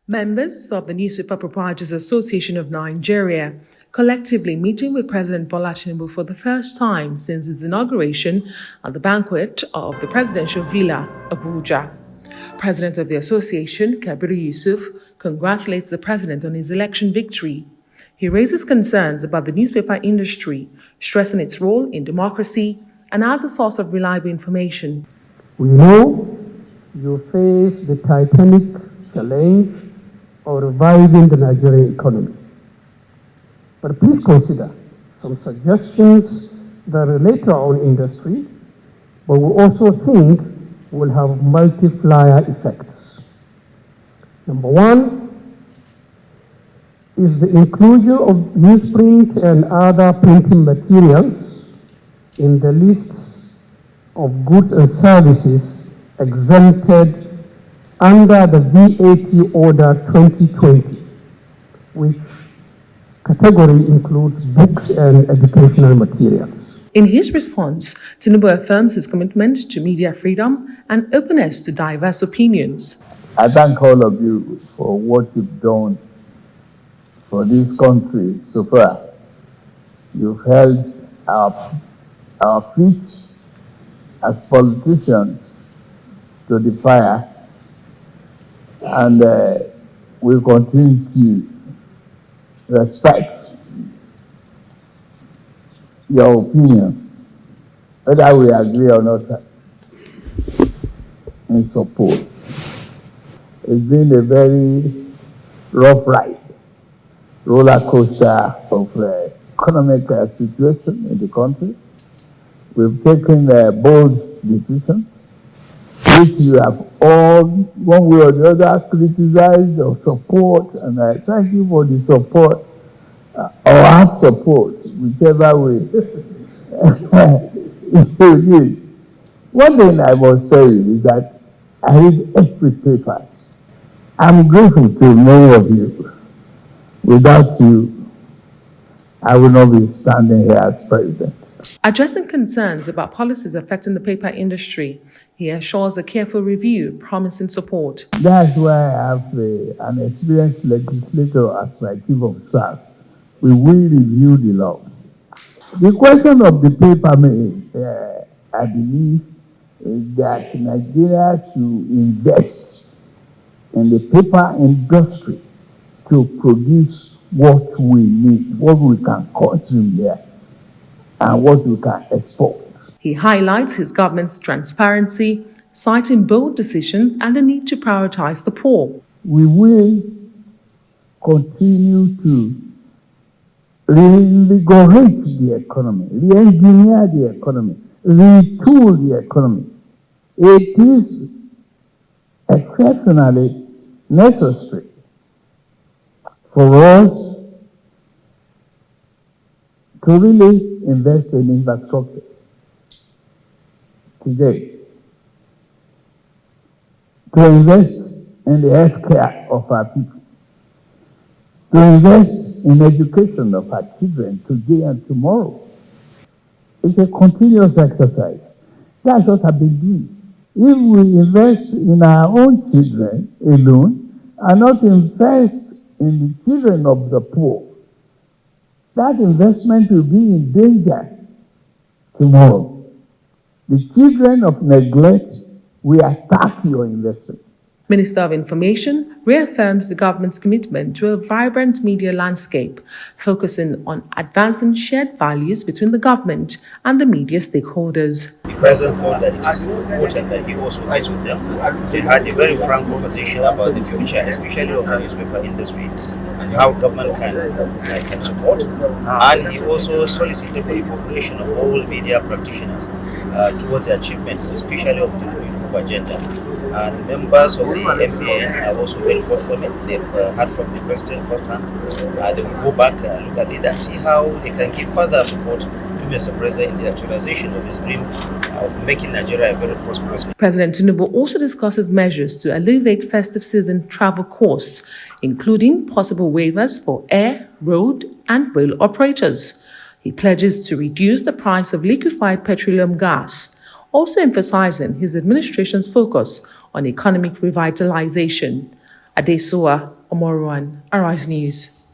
Members of the Newspaper Proprietors Association of Nigeria collectively meeting with President Bola Tinubu for the first time since his inauguration at the banquet of the presidential villa, Abuja. President of the association, Kabiru Yusuf, congratulates the president on his election victory. He raises concerns about the newspaper industry, stressing its role in democracy and as a source of reliable information. We know you face the titanic challenge of reviving the Nigerian economy. But please consider some suggestions that relate to our own industry, but we also think will have multiplier effects. Number one is the inclusion of newsprint and other printing materials in the lists of goods and services exempted under the VAT Order 2020, which category includes books and educational materials. In his response, Tinubu affirms his commitment to media freedom and openness to diverse opinions. I thank all of you for what you've done for this country so far. You've held our feet as politicians to the fire, and we continue to respect your opinion, whether we agree or not in support. It's been a very rough ride, roller coaster of economic situation in the country. We've taken a bold decision, which you have all, one way or the other, criticized or support, and I thank you for the support, or half support, whichever way you need. One thing I must say is that I read every paper. I'm grateful to many of you. Without you, I would not be standing here as president. Addressing concerns about policies affecting the paper industry, he assures a careful review, promising support. That's why I have an experienced legislator as my chief of staff. We will review the law. The question of the paper, I believe, is that Nigeria should invest in the paper industry to produce what we need, what we can consume here, and what we can export. He highlights his government's transparency, citing bold decisions and the need to prioritize the poor. We will continue to reinvigorate the economy, re-engineer the economy, retool the economy. It is exceptionally necessary for us to really invest in infrastructure today, to invest in the healthcare of our people, to invest in education of our children today and tomorrow. It's a continuous exercise. That's what I've been doing. If we invest in our own children alone and not invest in the children of the poor, that investment will be in danger tomorrow. The children of neglect will attack your investment. Minister of Information reaffirms the government's commitment to a vibrant media landscape, focusing on advancing shared values between the government and the media stakeholders. The president thought that it is important that he also meets with them. They had a very frank conversation about the future, especially of the newspaper industry, and how government can support. And he also solicited for the cooperation of all media practitioners towards the achievement, especially of the Tinubu agenda. And members of the MPN are also very forthcoming. They've heard from the president firsthand. They will go back and look at it and see how they can give further support to Mr. President in the actualization of his dream of making Nigeria a very prosperous nation. President Tinubu also discusses measures to alleviate festive season travel costs, including possible waivers for air, road, and rail operators. He pledges to reduce the price of liquefied petroleum gas, also emphasizing his administration's focus on economic revitalization. Adesoa Omoruan, Arise News.